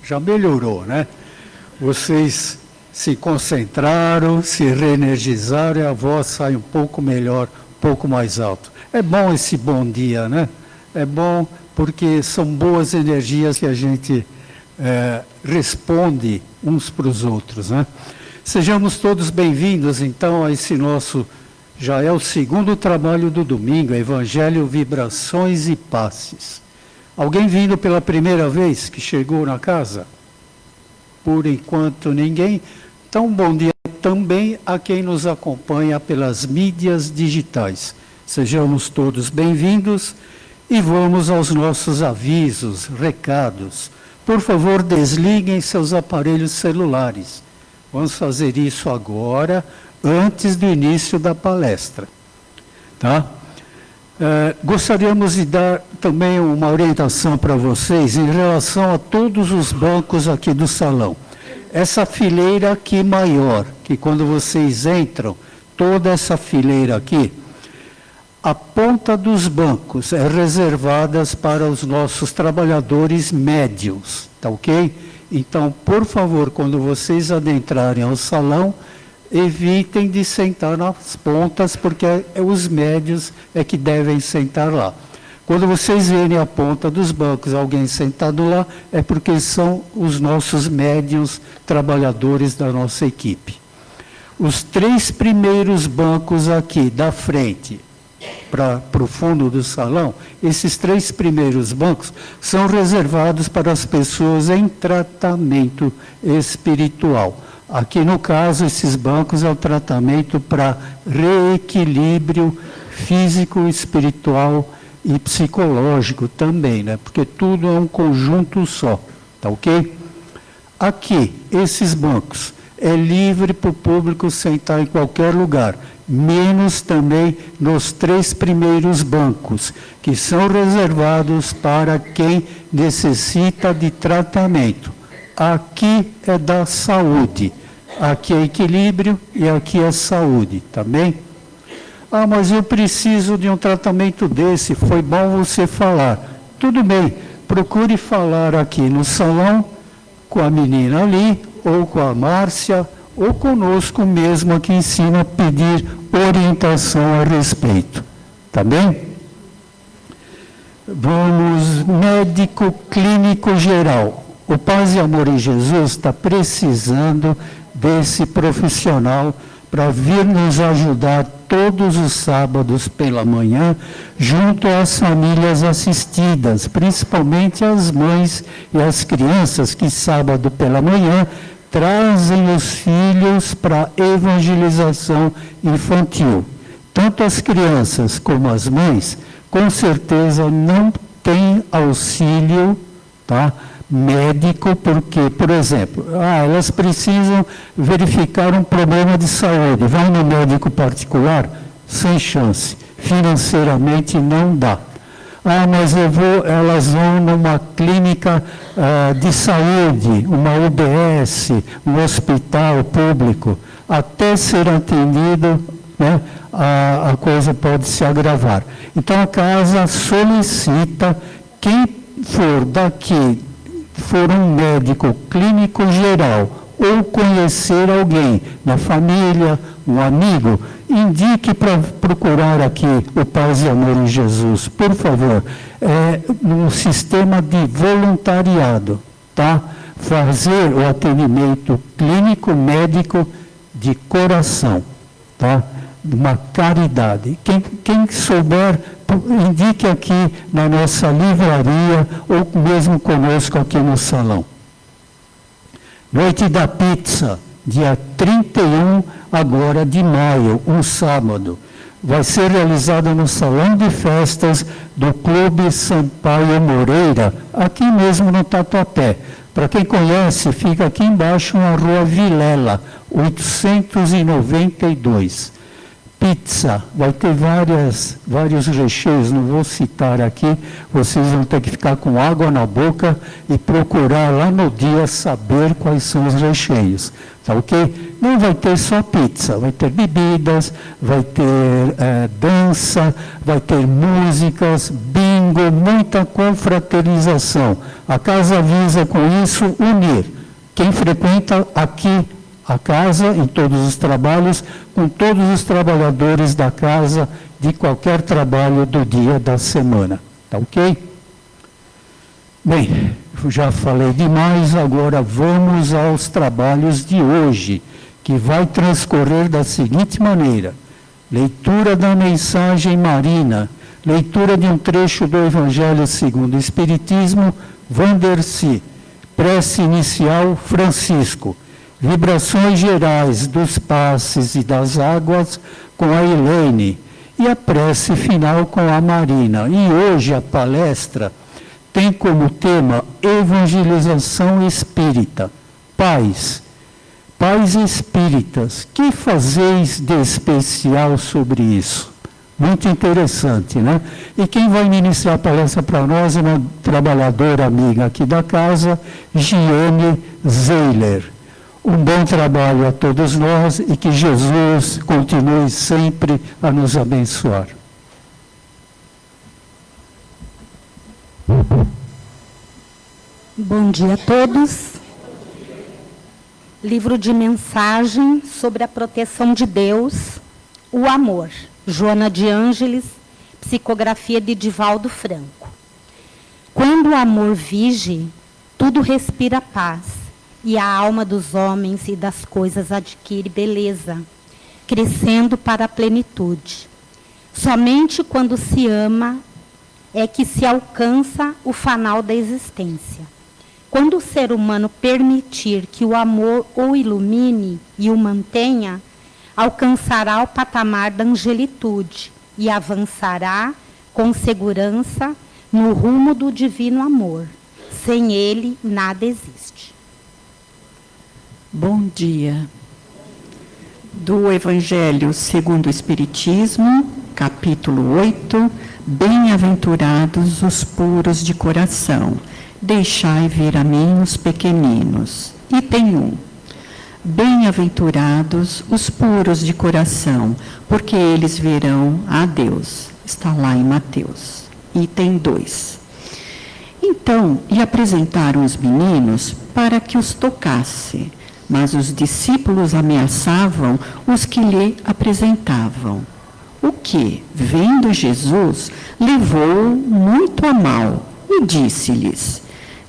já melhorou, né? Vocês se concentraram, se reenergizaram e a voz sai um pouco melhor, um pouco mais alto. É bom esse bom dia, né? É bom porque são boas energias que a gente responde uns para os outros, né? Sejamos todos bem-vindos, então, a esse nosso, já é o segundo trabalho do domingo, Evangelho, Vibrações e Passes. Alguém vindo pela primeira vez que chegou na casa? Por enquanto, ninguém. Então, bom dia também a quem nos acompanha pelas mídias digitais. Sejamos todos bem-vindos e vamos aos nossos avisos, recados. Por favor, desliguem seus aparelhos celulares. Vamos fazer isso agora, antes do início da palestra. Tá? Gostaríamos de dar também uma orientação para vocês em relação a todos os bancos aqui do salão. Essa fileira aqui maior, que quando vocês entram, toda essa fileira aqui, a ponta dos bancos é reservada para os nossos trabalhadores médios, tá ok? Então, por favor, quando vocês adentrarem ao salão, evitem de sentar nas pontas, porque os médios é que devem sentar lá. Quando vocês verem a ponta dos bancos, alguém sentado lá, é porque são os nossos médios trabalhadores da nossa equipe. Os 3 primeiros bancos aqui da frente, para o fundo do salão, esses 3 primeiros bancos são reservados para as pessoas em tratamento espiritual. Aqui, no caso, esses bancos é o tratamento para reequilíbrio físico, espiritual e psicológico também, né? Porque tudo é um conjunto só, tá ok? Aqui, esses bancos, é livre para o público sentar em qualquer lugar, menos também nos 3 primeiros bancos, que são reservados para quem necessita de tratamento. Aqui é da saúde, aqui é equilíbrio e aqui é saúde, tá bem? Ah, mas eu preciso de um tratamento desse, foi bom você falar. Tudo bem, procure falar aqui no salão com a menina ali, ou com a Márcia, ou conosco mesmo aqui em cima, pedir orientação a respeito. Tá bem? Vamos, médico clínico geral. O Paz e Amor em Jesus está precisando desse profissional para vir nos ajudar todos os sábados pela manhã, junto às famílias assistidas, principalmente as mães e as crianças que sábado pela manhã trazem os filhos para evangelização infantil. Tanto as crianças como as mães, com certeza não têm auxílio, tá, médico, porque, por exemplo, elas precisam verificar um problema de saúde, vão no médico particular, sem chance, financeiramente não dá. Mas elas vão numa clínica de saúde, uma UBS, um hospital público, até ser atendido, né, a coisa pode se agravar. Então a casa solicita, quem for daqui, for um médico clínico geral, ou conhecer alguém na família, um amigo, indique para procurar aqui o Paz e Amor em Jesus, por favor. É um sistema de voluntariado, tá? Fazer o atendimento clínico médico de coração, tá? Uma caridade. Quem souber, indique aqui na nossa livraria ou mesmo conosco aqui no salão. Noite da Pizza, dia 31 agora de maio, um sábado. Vai ser realizada no Salão de Festas do Clube Sampaio Moreira, aqui mesmo no Tatuapé. Para quem conhece, fica aqui embaixo na Rua Vilela, 892. Pizza, vai ter vários recheios, não vou citar aqui, vocês vão ter que ficar com água na boca e procurar lá no dia saber quais são os recheios, tá ok? Não vai ter só pizza, vai ter bebidas, vai ter dança, vai ter músicas, bingo, domingo, muita confraternização. A casa visa com isso unir quem frequenta aqui a casa, em todos os trabalhos, com todos os trabalhadores da casa, de qualquer trabalho do dia da semana. Tá ok? Bem, já falei demais, agora vamos aos trabalhos de hoje, que vai transcorrer da seguinte maneira: leitura da mensagem marina, leitura de um trecho do Evangelho segundo o Espiritismo, Wandersi, prece inicial, Francisco, vibrações gerais dos passes e das águas com a Helene, e a prece final com a Marina. E hoje a palestra tem como tema evangelização espírita. Pais espíritas, que fazeis de especial sobre isso? Muito interessante, né? E quem vai ministrar a palestra para nós é uma trabalhadora amiga aqui da casa, Giane Zeiler. Um bom trabalho a todos nós e que Jesus continue sempre a nos abençoar. Bom dia a todos. Livro de mensagem sobre a proteção de Deus, o amor. Joana de Ângeles, psicografia de Divaldo Franco. Quando o amor vige, tudo respira paz, e a alma dos homens e das coisas adquire beleza, crescendo para a plenitude. Somente quando se ama é que se alcança o fanal da existência. Quando o ser humano permitir que o amor o ilumine e o mantenha, alcançará o patamar da angelitude e avançará com segurança no rumo do divino amor. Sem ele, nada existe. Bom dia. Do Evangelho segundo o Espiritismo, capítulo 8, Bem-aventurados os puros de coração, deixai vir a mim os pequeninos. Item 1. Bem-aventurados os puros de coração, porque eles verão a Deus. Está lá em Mateus. Item 2. Então, lhe apresentaram os meninos para que os tocasse, mas os discípulos ameaçavam os que lhe apresentavam. O que, vendo Jesus, levou muito a mal e disse-lhes: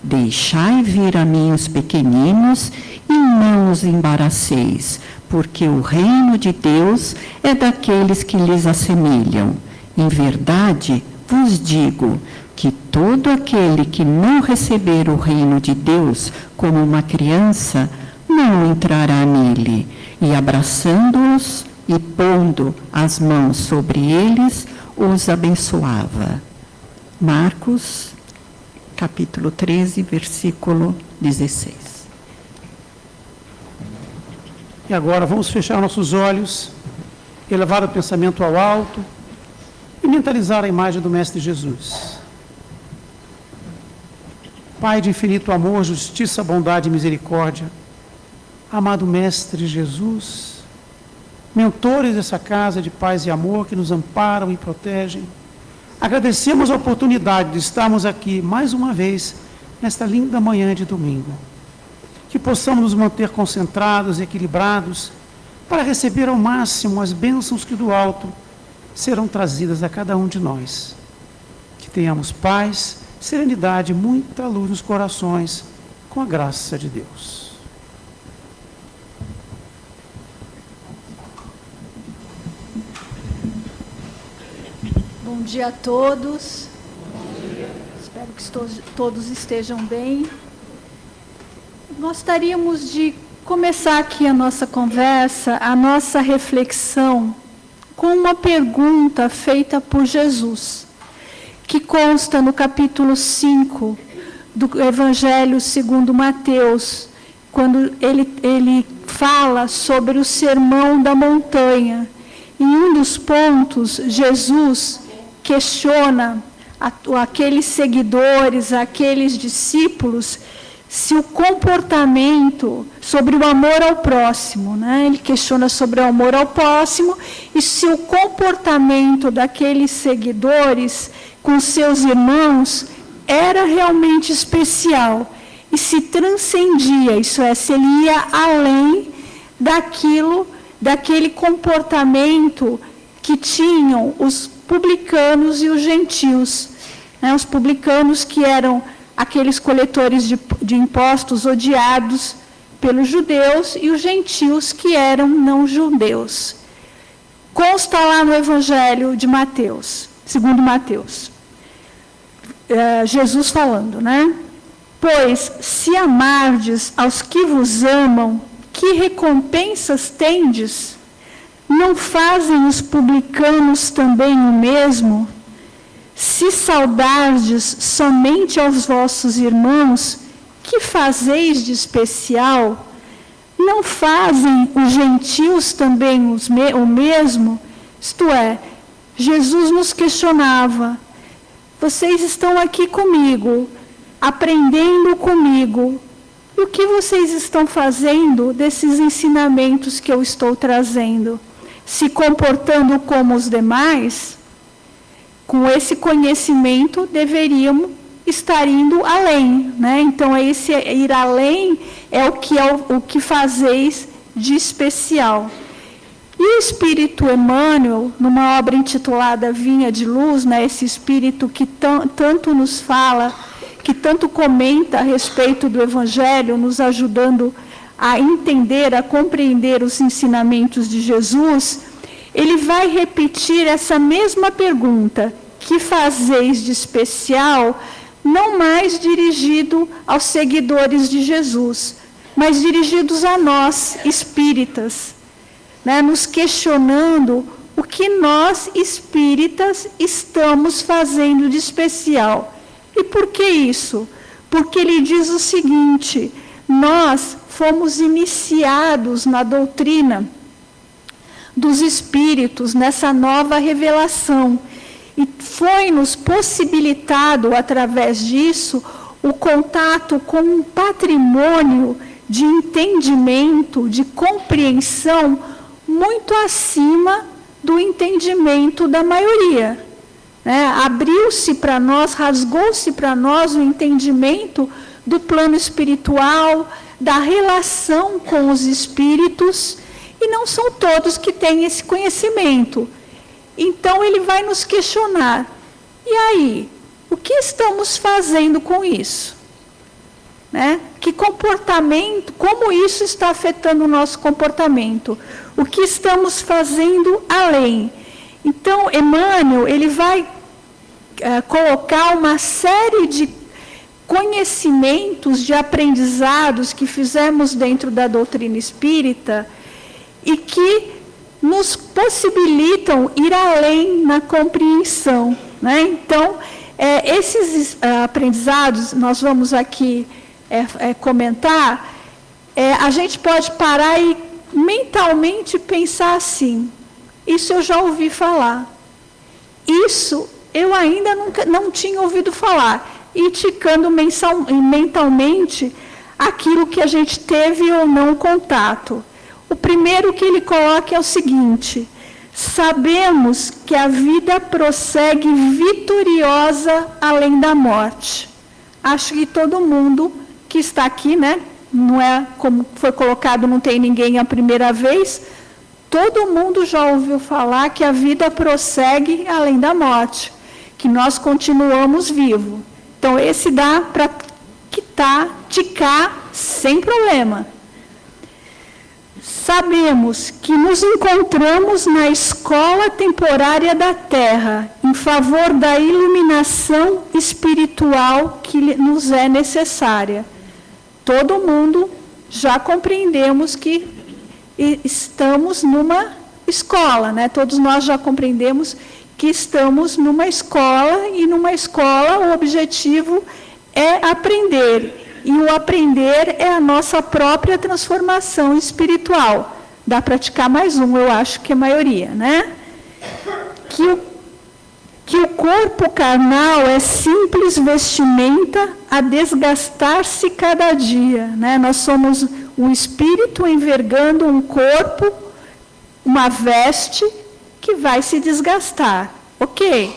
deixai vir a mim os pequeninos e não os embaraceis, porque o reino de Deus é daqueles que lhes assemelham. Em verdade, vos digo que todo aquele que não receber o reino de Deus como uma criança, não entrará nele. E abraçando-os e pondo as mãos sobre eles, os abençoava. Marcos, capítulo 13, versículo 16. E agora vamos fechar nossos olhos, elevar o pensamento ao alto e mentalizar a imagem do Mestre Jesus. Pai de infinito amor, justiça, bondade e misericórdia, amado Mestre Jesus, mentores dessa casa de paz e amor que nos amparam e protegem, agradecemos a oportunidade de estarmos aqui mais uma vez nesta linda manhã de domingo. Que possamos nos manter concentrados e equilibrados para receber ao máximo as bênçãos que do alto serão trazidas a cada um de nós. Que tenhamos paz, serenidade e muita luz nos corações, com a graça de Deus. Bom dia a todos. Espero que todos estejam bem. Gostaríamos de começar aqui a nossa conversa, a nossa reflexão, com uma pergunta feita por Jesus, que consta no capítulo 5 do Evangelho segundo Mateus, quando ele fala sobre o sermão da montanha. Em um dos pontos, Jesus questiona aqueles seguidores, aqueles discípulos, se o comportamento sobre o amor ao próximo, né? Ele questiona sobre o amor ao próximo e se o comportamento daqueles seguidores com seus irmãos era realmente especial e se transcendia, isso é, se ele ia além daquele comportamento que tinham os publicanos e os gentios. Né? Os publicanos, que eram aqueles coletores de impostos odiados pelos judeus, e os gentios, que eram não judeus. Consta lá no Evangelho de Mateus, segundo Mateus. Jesus falando, né? Pois, se amardes aos que vos amam, que recompensas tendes? Não fazem os publicanos também o mesmo? Se saudardes somente aos vossos irmãos, que fazeis de especial? Não fazem os gentios também o mesmo? Isto é, Jesus nos questionava: vocês estão aqui comigo, aprendendo comigo, e o que vocês estão fazendo desses ensinamentos que eu estou trazendo? Se comportando como os demais? Com esse conhecimento, deveríamos estar indo além, né? Então, esse ir além é o que fazeis de especial. E o Espírito Emmanuel, numa obra intitulada Vinha de Luz, né, esse Espírito que tanto nos fala, que tanto comenta a respeito do Evangelho, nos ajudando a entender, a compreender os ensinamentos de Jesus, ele vai repetir essa mesma pergunta: que fazeis de especial? Não mais dirigido aos seguidores de Jesus, mas dirigidos a nós, espíritas, né? Nos questionando o que nós, espíritas, estamos fazendo de especial. E por que isso? Porque ele diz o seguinte: nós fomos iniciados na doutrina dos espíritos, nessa nova revelação, e foi-nos possibilitado, através disso, o contato com um patrimônio de entendimento, de compreensão, muito acima do entendimento da maioria. Abriu-se para nós, rasgou-se para nós o entendimento do plano espiritual, da relação com os espíritos, e não são todos que têm esse conhecimento. Então, ele vai nos questionar: e aí, o que estamos fazendo com isso? Que comportamento, como isso está afetando o nosso comportamento? O que estamos fazendo além? Então, Emmanuel, ele vai colocar uma série de conhecimentos, de aprendizados que fizemos dentro da doutrina espírita e que nos possibilitam ir além na compreensão. Então, esses aprendizados, nós vamos aqui comentar, a gente pode parar e mentalmente pensar assim: isso eu já ouvi falar, isso eu ainda não tinha ouvido falar, e ticando mentalmente aquilo que a gente teve ou não contato. O primeiro que ele coloca é o seguinte: sabemos que a vida prossegue vitoriosa além da morte. Acho que todo mundo que está aqui, não é como foi colocado, não tem ninguém a primeira vez, todo mundo já ouviu falar que a vida prossegue além da morte, que nós continuamos vivos. Então, esse dá para ticar sem problema. Sabemos que nos encontramos na escola temporária da Terra, em favor da iluminação espiritual que nos é necessária. Todo mundo já compreendemos que estamos numa escola, Todos nós já compreendemos que estamos numa escola, e numa escola o objetivo é aprender. E o aprender é a nossa própria transformação espiritual. Dá para praticar mais um, eu acho que a maioria, Que o corpo carnal é simples vestimenta a desgastar-se cada dia. Nós somos um espírito envergando um corpo, uma veste que vai se desgastar. Ok?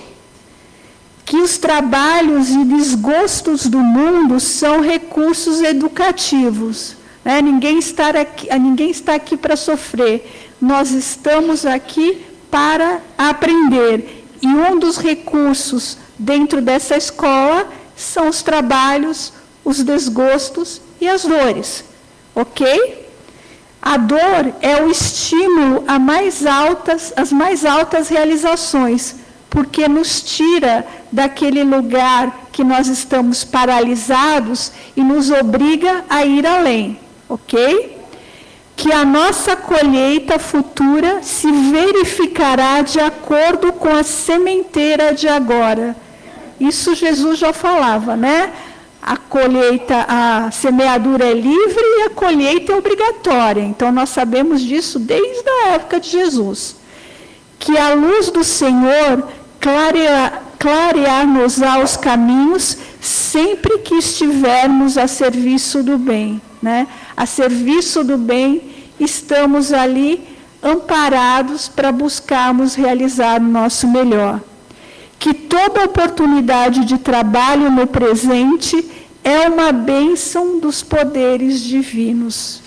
que os trabalhos e desgostos do mundo são recursos educativos. Né? Ninguém está aqui para sofrer. Nós estamos aqui para aprender. E um dos recursos dentro dessa escola são os trabalhos, os desgostos e as dores. Ok? A dor é o estímulo às mais altas realizações, porque nos tira daquele lugar que nós estamos paralisados e nos obriga a ir além, ok? Que a nossa colheita futura se verificará de acordo com a sementeira de agora. Isso Jesus já falava, né? A colheita, a semeadura é livre e a colheita é obrigatória. Então, nós sabemos disso desde a época de Jesus. Que a luz do Senhor clarear-nos-á os caminhos sempre que estivermos a serviço do bem. Né? A serviço do bem, estamos ali amparados para buscarmos realizar o nosso melhor. Que toda oportunidade de trabalho no presente é uma bênção dos poderes divinos.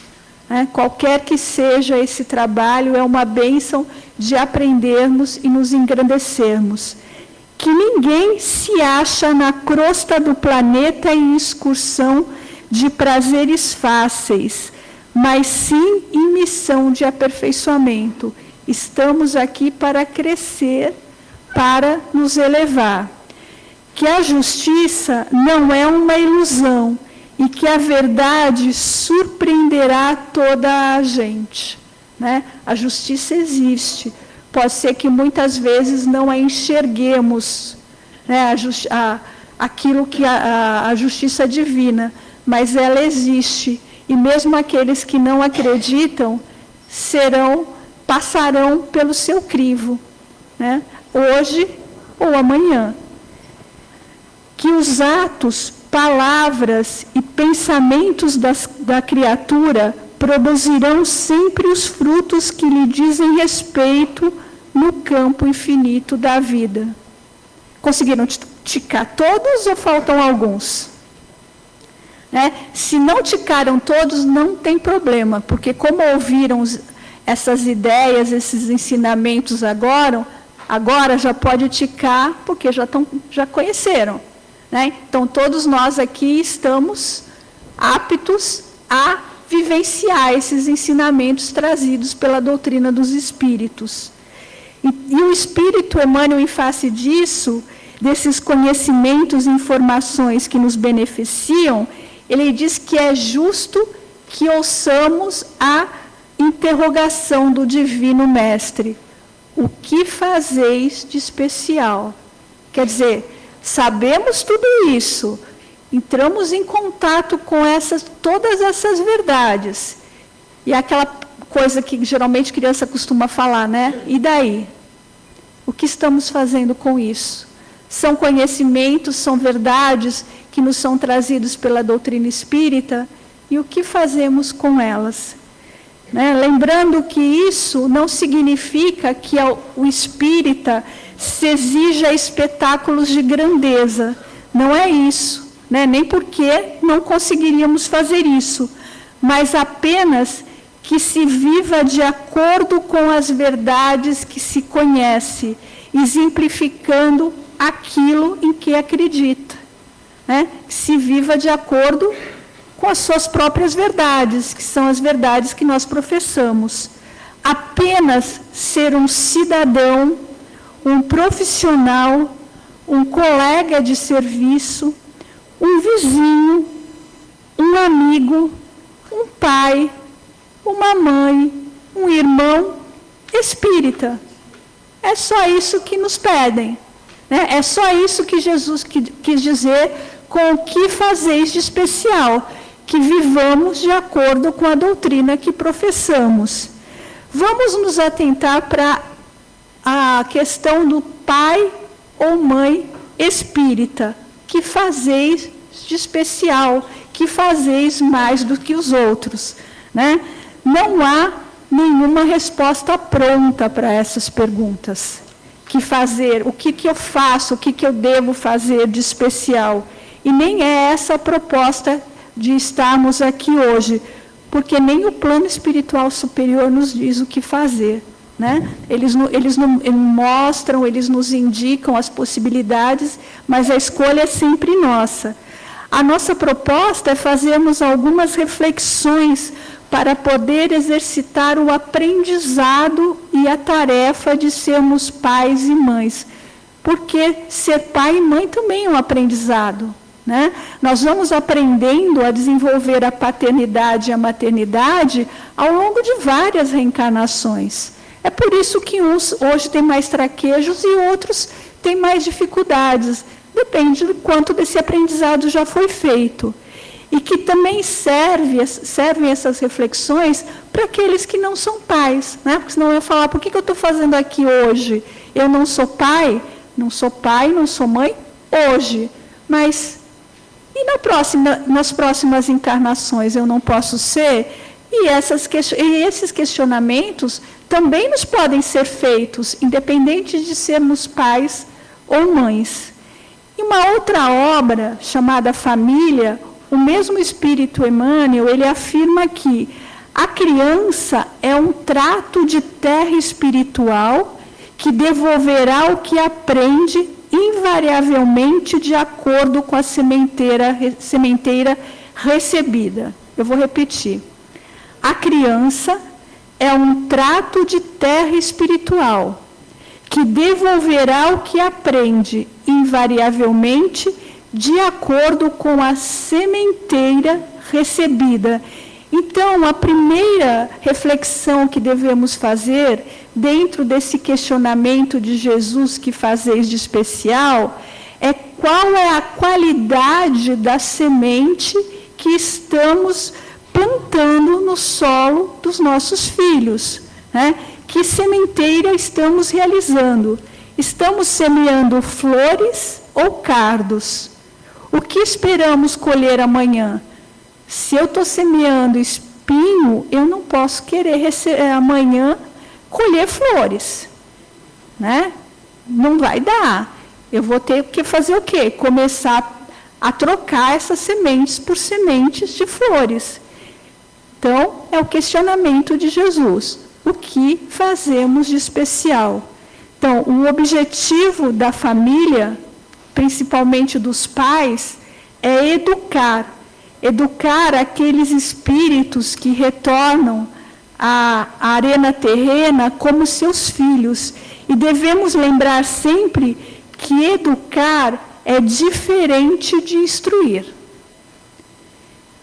Né? Qualquer que seja esse trabalho, é uma bênção de aprendermos e nos engrandecermos. Que ninguém se acha na crosta do planeta em excursão de prazeres fáceis, mas sim em missão de aperfeiçoamento. Estamos aqui para crescer, para nos elevar. Que a justiça não é uma ilusão e que a verdade surpreenderá toda a gente. Né? A justiça existe. Pode ser que muitas vezes não a enxerguemos, né? Aquilo que a justiça divina, mas ela existe. E mesmo aqueles que não acreditam passarão pelo seu crivo, né? Hoje ou amanhã. Que os atos, palavras e pensamentos da criatura produzirão sempre os frutos que lhe dizem respeito no campo infinito da vida. Conseguiram ticar todos ou faltam alguns? Né? Se não ticaram todos, não tem problema, porque como ouviram essas ideias, esses ensinamentos agora já pode ticar, porque já conheceram. Né? Então, todos nós aqui estamos aptos a vivenciar esses ensinamentos trazidos pela doutrina dos Espíritos. E o Espírito Emmanuel, em face disso, desses conhecimentos e informações que nos beneficiam, ele diz que é justo que ouçamos a interrogação do Divino Mestre. O que fazeis de especial? Quer dizer, sabemos tudo isso, entramos em contato com todas essas verdades. E aquela coisa que geralmente criança costuma falar, né? E daí? O que estamos fazendo com isso? São conhecimentos, são verdades que nos são trazidos pela doutrina espírita, e o que fazemos com elas? Né? Lembrando que isso não significa que o espírita se exija espetáculos de grandeza. Não é isso. Né? Nem porque não conseguiríamos fazer isso, mas apenas que se viva de acordo com as verdades que se conhece, exemplificando aquilo em que acredita. Né? Que se viva de acordo com as suas próprias verdades, que são as verdades que nós professamos. Apenas ser um cidadão, um profissional, um colega de serviço, um vizinho, um amigo, um pai, uma mãe, um irmão espírita. É só isso que nos pedem. Né? É só isso que Jesus quis dizer com o que fazeis de especial, que vivamos de acordo com a doutrina que professamos. Vamos nos atentar para a questão do pai ou mãe espírita. Que fazeis de especial, que fazeis mais do que os outros. Né? Não há nenhuma resposta pronta para essas perguntas. que fazer, o que eu faço, o que eu devo fazer de especial. E nem é essa a proposta de estarmos aqui hoje, porque nem o plano espiritual superior nos diz o que fazer, né? Eles mostram, eles nos indicam as possibilidades, mas a escolha é sempre nossa. A nossa proposta é fazermos algumas reflexões para poder exercitar o aprendizado e a tarefa de sermos pais e mães. Porque ser pai e mãe também é um aprendizado, né? Nós vamos aprendendo a desenvolver a paternidade e a maternidade ao longo de várias reencarnações. É por isso que uns hoje têm mais traquejos e outros têm mais dificuldades. Depende do quanto desse aprendizado já foi feito. E que também servem essas reflexões para aqueles que não são pais, né? Porque senão eu ia falar, por que eu estou fazendo aqui hoje? Eu não sou pai, não sou mãe hoje. Mas, e nas próximas encarnações eu não posso ser? E esses questionamentos também nos podem ser feitos, independente de sermos pais ou mães. E uma outra obra, chamada Família, o mesmo Espírito Emmanuel, ele afirma que a criança é um trato de terra espiritual que devolverá o que aprende invariavelmente de acordo com a sementeira recebida. Eu vou repetir. A criança é um trato de terra espiritual que devolverá o que aprende invariavelmente de acordo com a sementeira recebida. Então, a primeira reflexão que devemos fazer, dentro desse questionamento de Jesus que fazeis de especial, é qual é a qualidade da semente que estamos plantando no solo dos nossos filhos, né? Que sementeira estamos realizando? Estamos semeando flores ou cardos? O que esperamos colher amanhã? Se eu estou semeando espinho, eu não posso querer amanhã colher flores, né? Não vai dar. Eu vou ter que fazer o quê? Começar a trocar essas sementes por sementes de flores. Então, é o questionamento de Jesus. O que fazemos de especial? Então, o objetivo da família, principalmente dos pais, é educar aqueles espíritos que retornam à arena terrena como seus filhos. E devemos lembrar sempre que educar é diferente de instruir.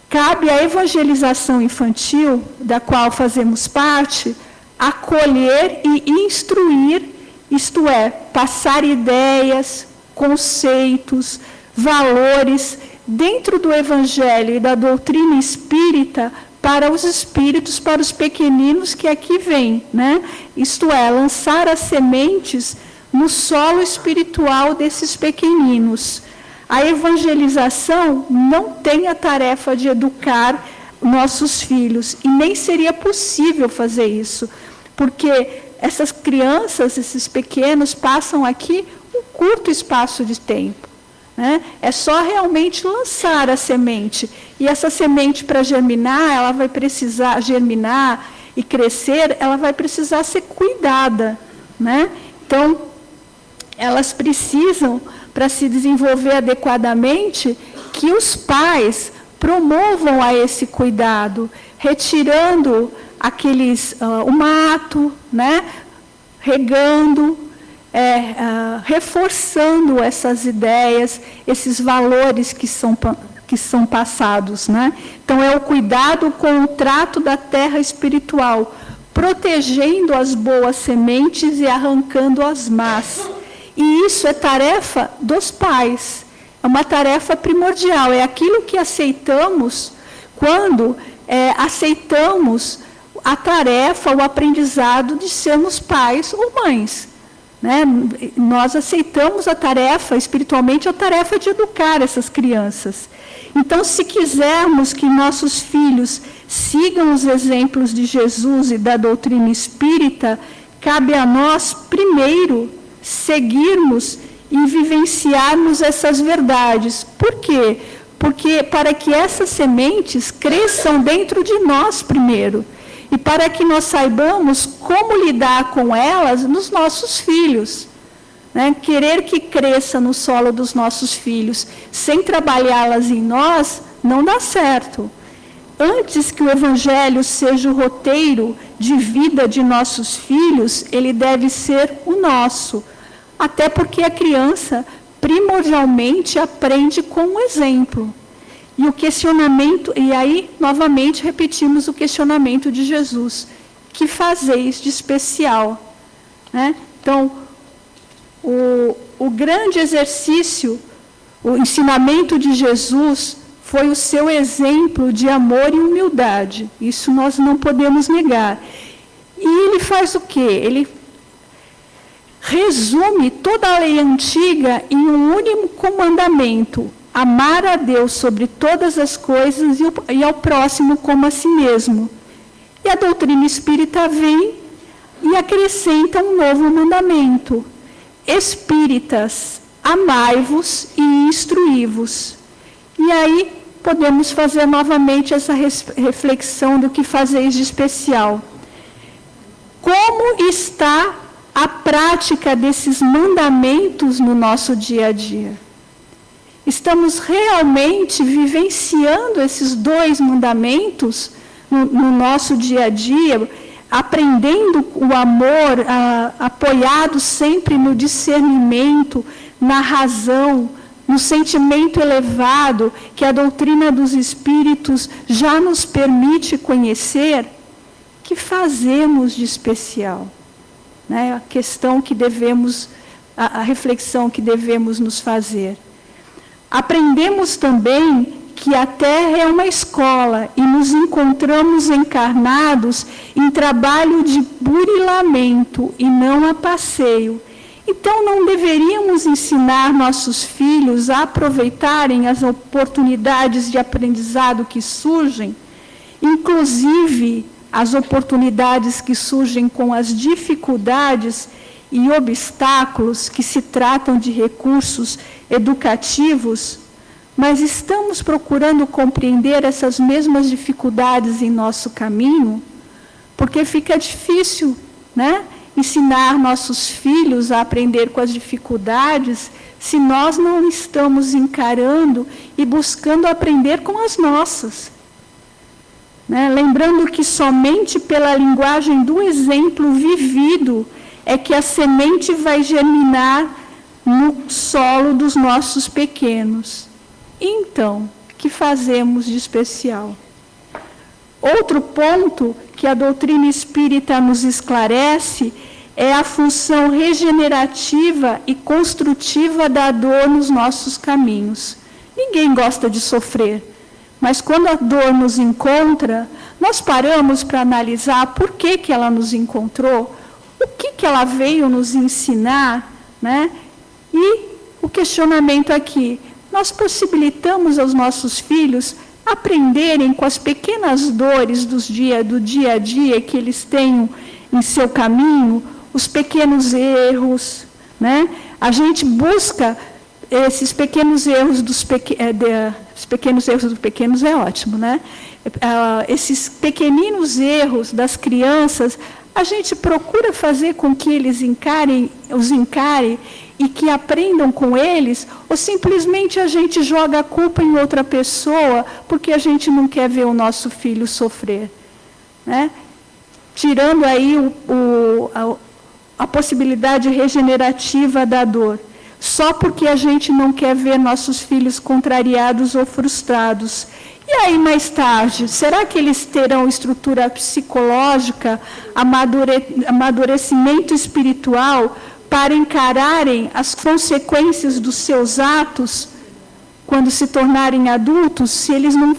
Cabe à evangelização infantil, da qual fazemos parte, acolher e instruir, isto é, passar ideias, conceitos, valores dentro do Evangelho e da doutrina espírita para os espíritos, para os pequeninos que aqui vêm, né? Isto é, lançar as sementes no solo espiritual desses pequeninos. A evangelização não tem a tarefa de educar nossos filhos, e nem seria possível fazer isso, porque essas crianças, esses pequenos, passam aqui um curto espaço de tempo, né? É só realmente lançar a semente, e essa semente, para germinar, ela vai precisar germinar e crescer, ela vai precisar ser cuidada, né? Então, elas precisam, para se desenvolver adequadamente, que os pais promovam a esse cuidado, retirando o mato, né? Regando, reforçando essas ideias, esses valores que são passados, né? Então, é o cuidado com o trato da terra espiritual, protegendo as boas sementes e arrancando as más. E isso é tarefa dos pais, é uma tarefa primordial, é aquilo que aceitamos quando aceitamos a tarefa, o aprendizado de sermos pais ou mães, né? Nós aceitamos a tarefa, espiritualmente, a tarefa de educar essas crianças. Então, se quisermos que nossos filhos sigam os exemplos de Jesus e da doutrina espírita, cabe a nós, primeiro, seguirmos e vivenciarmos essas verdades. Por quê? Porque para que essas sementes cresçam dentro de nós primeiro, e para que nós saibamos como lidar com elas nos nossos filhos. Né? Querer que cresça no solo dos nossos filhos, sem trabalhá-las em nós, não dá certo. Antes que o Evangelho seja o roteiro de vida de nossos filhos, ele deve ser o nosso. Até porque a criança, primordialmente, aprende com o exemplo. E o questionamento, e aí, novamente, repetimos o questionamento de Jesus. Que fazeis de especial? Né? Então, o grande exercício, o ensinamento de Jesus, foi o seu exemplo de amor e humildade. Isso nós não podemos negar. E ele faz o quê? Ele resume toda a lei antiga em um único mandamento: amar a Deus sobre todas as coisas e ao próximo como a si mesmo. E a doutrina espírita vem e acrescenta um novo mandamento: espíritas, amai-vos e instruí-vos. E aí podemos fazer novamente essa reflexão do que fazeis de especial. Como está a prática desses mandamentos no nosso dia a dia? Estamos realmente vivenciando esses 2 mandamentos no nosso dia a dia, aprendendo o amor, apoiado sempre no discernimento, na razão, no sentimento elevado que a doutrina dos Espíritos já nos permite conhecer? Que fazemos de especial? Né? A questão que devemos, a reflexão que devemos nos fazer. Aprendemos também que a Terra é uma escola e nos encontramos encarnados em trabalho de burilamento e não a passeio. Então, não deveríamos ensinar nossos filhos a aproveitarem as oportunidades de aprendizado que surgem, inclusive as oportunidades que surgem com as dificuldades e obstáculos que se tratam de recursos educativos, mas estamos procurando compreender essas mesmas dificuldades em nosso caminho, porque fica difícil, né, ensinar nossos filhos a aprender com as dificuldades se nós não estamos encarando e buscando aprender com as nossas. Né? Lembrando que somente pela linguagem do exemplo vivido é que a semente vai germinar no solo dos nossos pequenos. Então, o que fazemos de especial? Outro ponto que a doutrina espírita nos esclarece é a função regenerativa e construtiva da dor nos nossos caminhos. Ninguém gosta de sofrer, mas quando a dor nos encontra, nós paramos para analisar por que ela nos encontrou, o que ela veio nos ensinar, né? E o questionamento aqui: nós possibilitamos aos nossos filhos aprenderem com as pequenas dores do dia a dia que eles tenham em seu caminho, os pequenos erros, né? A gente busca esses pequenos erros os pequenos erros dos pequenos é ótimo, né? Esses pequeninos erros das crianças, a gente procura fazer com que eles os encarem e que aprendam com eles, ou simplesmente a gente joga a culpa em outra pessoa porque a gente não quer ver o nosso filho sofrer, né? Tirando aí a possibilidade regenerativa da dor, só porque a gente não quer ver nossos filhos contrariados ou frustrados. E aí, mais tarde, será que eles terão estrutura psicológica, amadurecimento espiritual, para encararem as consequências dos seus atos quando se tornarem adultos, se eles não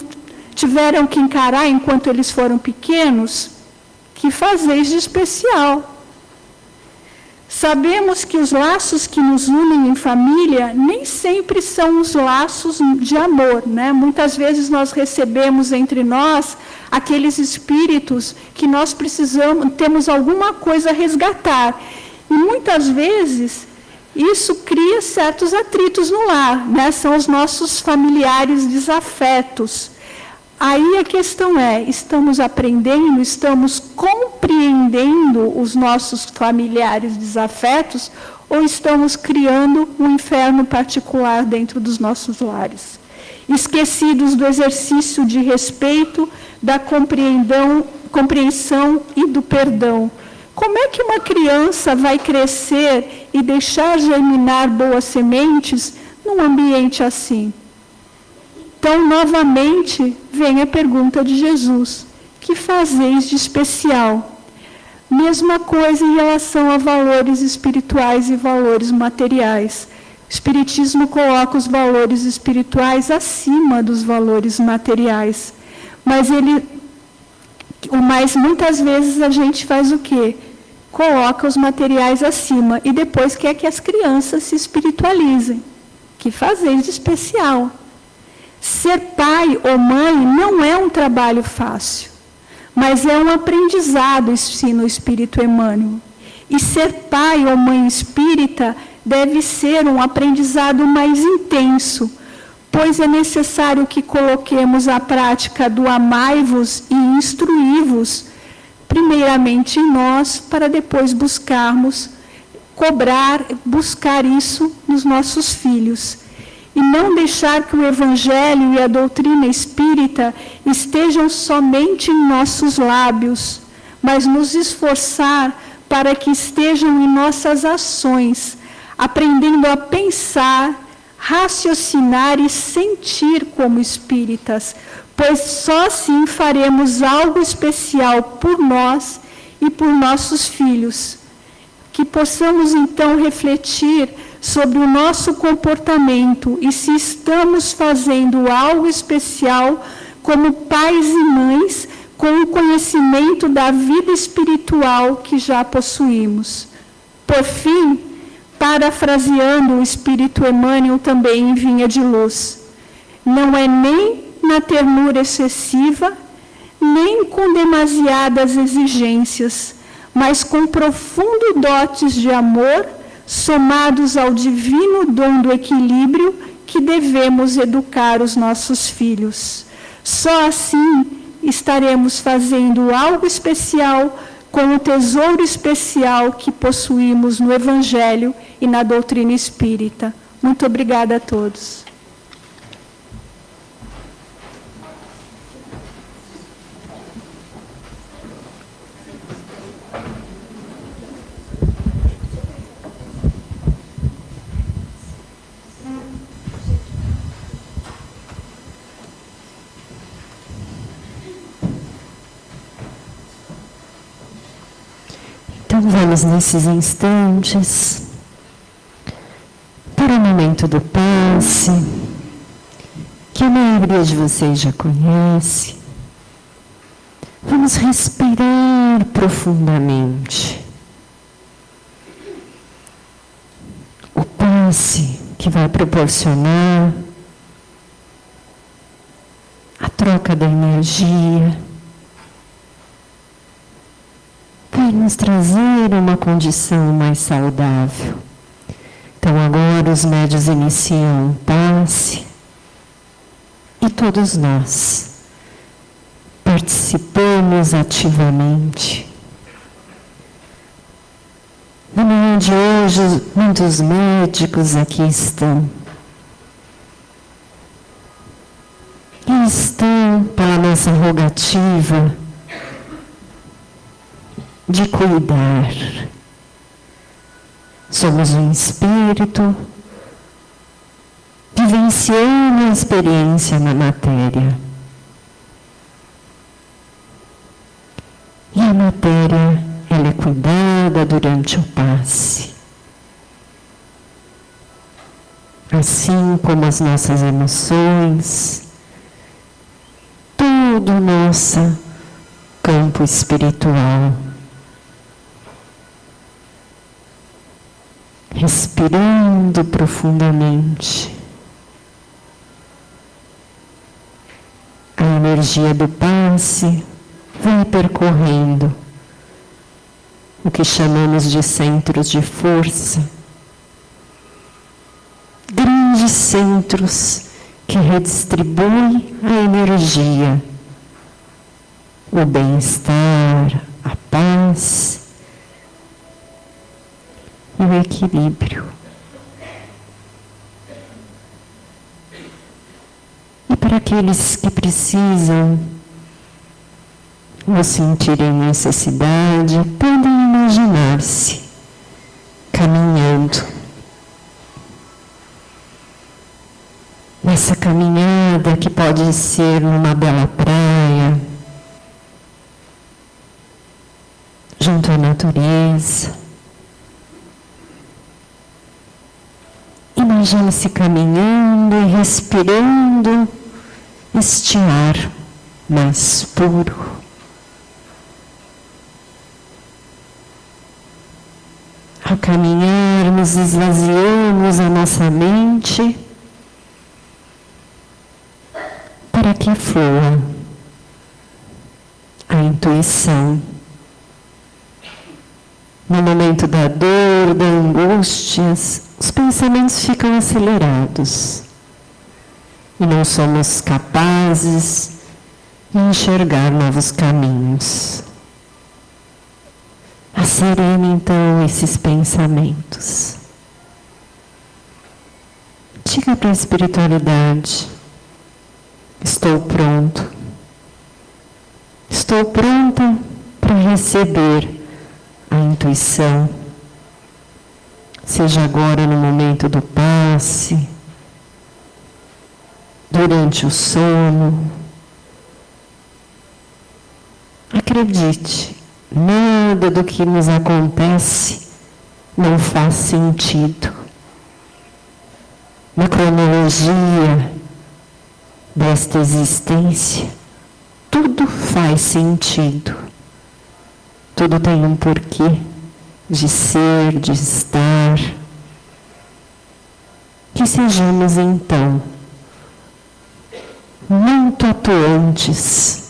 tiveram que encarar enquanto eles foram pequenos? Que fazeis de especial? Sabemos que os laços que nos unem em família nem sempre são os laços de amor, né? Muitas vezes nós recebemos entre nós aqueles espíritos que nós temos alguma coisa a resgatar. E muitas vezes isso cria certos atritos no lar, né? São os nossos familiares desafetos. Aí a questão é, estamos aprendendo, estamos compreendendo os nossos familiares desafetos ou estamos criando um inferno particular dentro dos nossos lares? Esquecidos do exercício de respeito, da compreensão e do perdão. Como é que uma criança vai crescer e deixar germinar boas sementes num ambiente assim? Então, novamente, vem a pergunta de Jesus: que fazeis de especial? Mesma coisa em relação a valores espirituais e valores materiais. O Espiritismo coloca os valores espirituais acima dos valores materiais. Mas muitas vezes a gente faz o quê? Coloca os materiais acima e depois quer que as crianças se espiritualizem. Que fazeis de especial? Ser pai ou mãe não é um trabalho fácil, mas é um aprendizado, ensina o Espírito Emmanuel. E ser pai ou mãe espírita deve ser um aprendizado mais intenso, pois é necessário que coloquemos a prática do amai-vos e instruí-vos, primeiramente em nós, para depois buscar isso nos nossos filhos. E não deixar que o Evangelho e a doutrina espírita estejam somente em nossos lábios, mas nos esforçar para que estejam em nossas ações, aprendendo a pensar, raciocinar e sentir como espíritas, pois só assim faremos algo especial por nós e por nossos filhos. Que possamos então refletir sobre o nosso comportamento e se estamos fazendo algo especial como pais e mães com o conhecimento da vida espiritual que já possuímos. Por fim, parafraseando o Espírito Emmanuel também em Vinha de Luz, não é nem na ternura excessiva, nem com demasiadas exigências, mas com profundo dotes de amor, somados ao divino dom do equilíbrio, que devemos educar os nossos filhos. Só assim estaremos fazendo algo especial com o tesouro especial que possuímos no Evangelho e na doutrina espírita. Muito obrigada a todos. Então vamos nesses instantes para o momento do passe, que a maioria de vocês já conhece. Vamos respirar profundamente. O passe que vai proporcionar a troca da energia, vai nos trazer uma condição mais saudável. Então agora os médiuns iniciam o passe e todos nós participamos ativamente. Na manhã de hoje, muitos médicos aqui estão. E estão pela nossa rogativa de cuidar. Somos um espírito vivenciando a experiência na matéria. E a matéria, ela é cuidada durante o passe. Assim como as nossas emoções, todo o nosso campo espiritual. Respirando profundamente. A energia do passe vai percorrendo o que chamamos de centros de força, grandes centros que redistribuem a energia, o bem-estar, a paz e o equilíbrio. E para aqueles que precisam ou sentirem necessidade, podem imaginar-se caminhando. Nessa caminhada que pode ser numa bela praia, junto à natureza. Imagine-se caminhando e respirando este ar mais puro. Ao caminharmos, esvaziamos a nossa mente para que flua a intuição. No momento da dor, da angústia, os pensamentos ficam acelerados e não somos capazes de enxergar novos caminhos. Acerene então esses pensamentos. Diga para a espiritualidade: estou pronto. Estou pronta para receber a intuição. Seja agora no momento do passe, durante o sono. Acredite, nada do que nos acontece não faz sentido. Na cronologia desta existência, tudo faz sentido. Tudo tem um porquê de ser, de estar. Que sejamos então muito atuantes.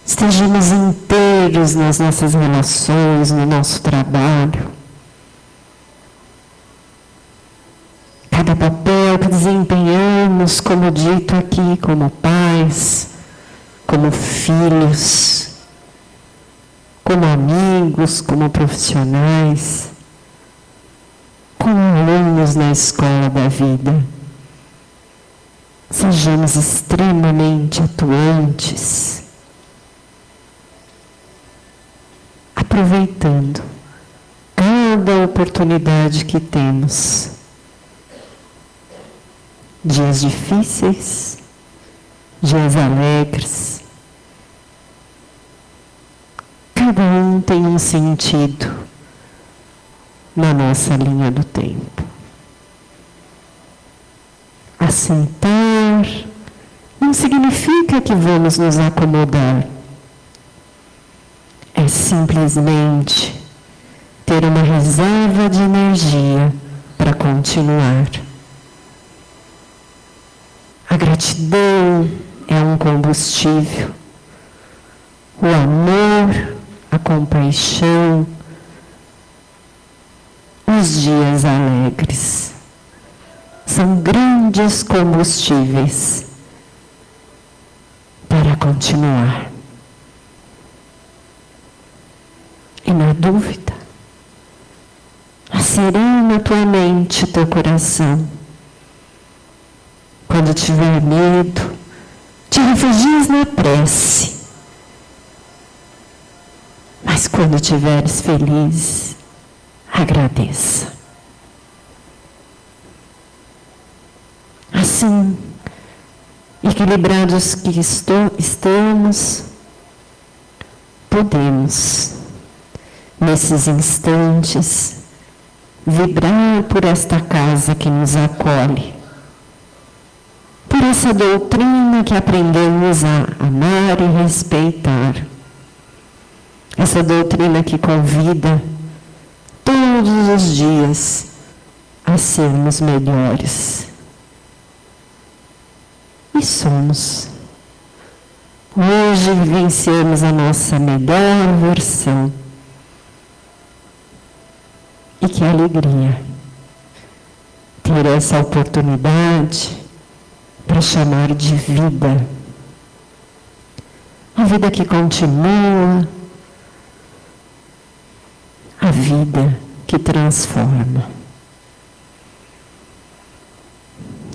Estejamos inteiros nas nossas relações, no nosso trabalho. Cada papel que desempenhamos, como dito aqui, como pais, como filhos, como amigos, como profissionais, como alunos na escola da vida. Sejamos extremamente atuantes, aproveitando cada oportunidade que temos. Dias difíceis, dias alegres. Cada um tem um sentido na nossa linha do tempo. Aceitar não significa que vamos nos acomodar. É simplesmente ter uma reserva de energia para continuar. A gratidão é um combustível. O amor, a compaixão, os dias alegres são grandes combustíveis para continuar. E na dúvida, acerena tua mente, teu coração. Quando tiver medo, te refugies na prece. Mas quando estiveres feliz, agradeça. Assim, equilibrados que estamos, podemos, nesses instantes, vibrar por esta casa que nos acolhe, por essa doutrina que aprendemos a amar e respeitar. Essa doutrina que convida todos os dias a sermos melhores. E somos. Hoje vivenciamos a nossa melhor versão. E que alegria essa oportunidade para chamar de vida. A vida que continua, a vida que transforma.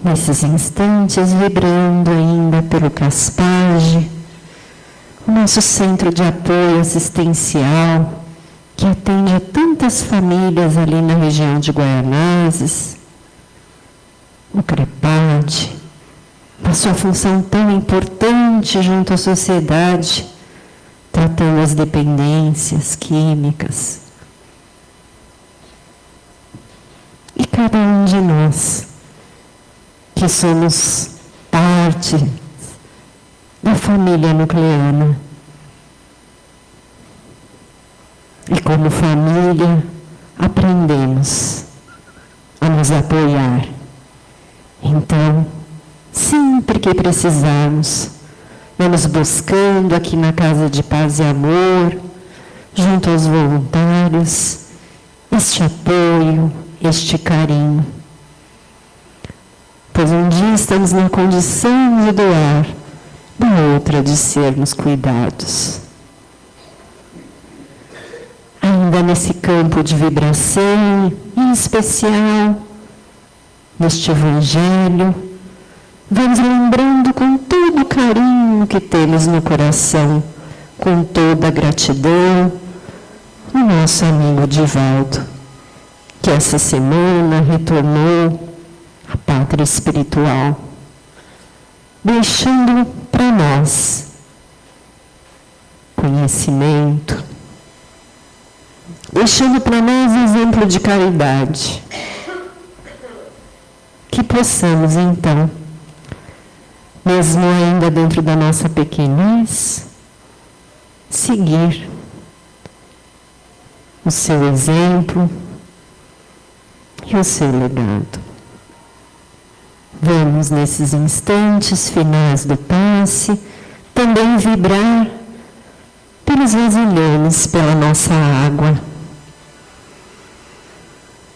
Nesses instantes, vibrando ainda pelo CASPAGE, o nosso centro de apoio assistencial, que atende a tantas famílias ali na região de Guaianazes, o CREPAD, a sua função tão importante junto à sociedade, tratando as dependências químicas. E cada um de nós, que somos parte da família nucleana, e como família, aprendemos a nos apoiar. Então, sempre que precisarmos, vamos buscando aqui na Casa de Paz e Amor, junto aos voluntários, este apoio, este carinho. Pois um dia estamos na condição de doar, da outra de sermos cuidados. Ainda nesse campo de vibração, em especial, neste Evangelho, vamos lembrando com todo o carinho que temos no coração, com toda a gratidão, o nosso amigo Divaldo, que essa semana retornou à pátria espiritual, deixando para nós conhecimento, deixando para nós exemplo de caridade, que possamos então, mesmo ainda dentro da nossa pequenez, seguir o seu exemplo e o seu legado. Vamos, nesses instantes finais do passe, também vibrar pelos vasilhames, pela nossa água.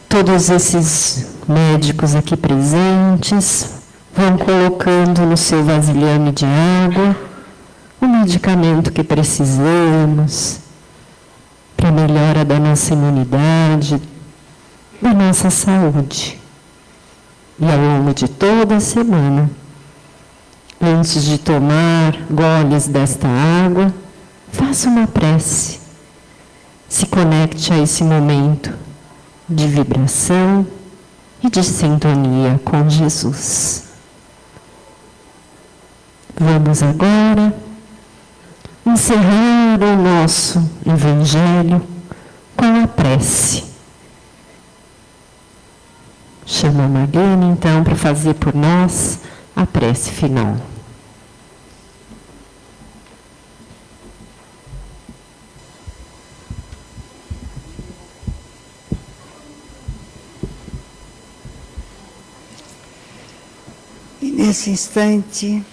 Todos esses médicos aqui presentes vão colocando no seu vasilhame de água o medicamento que precisamos para a melhora da nossa imunidade, da nossa saúde. E ao longo de toda a semana, antes de tomar goles desta água, faça uma prece. Se conecte a esse momento de vibração e de sintonia com Jesus. Vamos agora encerrar o nosso Evangelho com a prece. Chamo a Marlene, então, para fazer por nós a prece final. E nesse instante,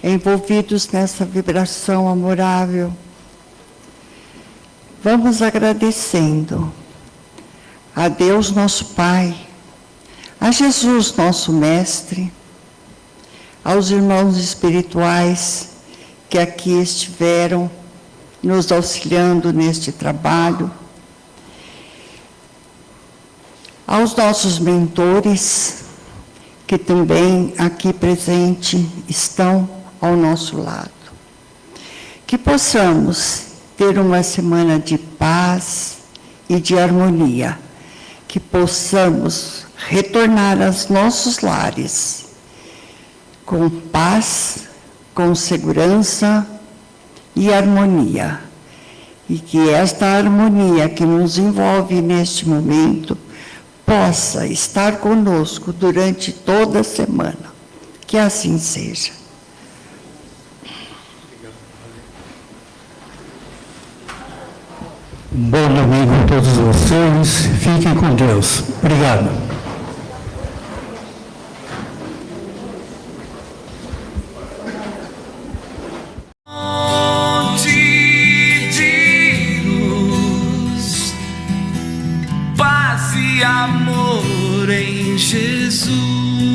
envolvidos nessa vibração amorável, vamos agradecendo a Deus nosso Pai, a Jesus nosso Mestre, aos irmãos espirituais que aqui estiveram nos auxiliando neste trabalho, aos nossos mentores que também aqui presentes estão ao nosso lado. Que possamos ter uma semana de paz e de harmonia, que possamos retornar aos nossos lares com paz, com segurança e harmonia. E que esta harmonia que nos envolve neste momento possa estar conosco durante toda a semana. Que assim seja. Bom domingo a todos vocês. Fiquem com Deus. Obrigado. Paz e amor em Jesus.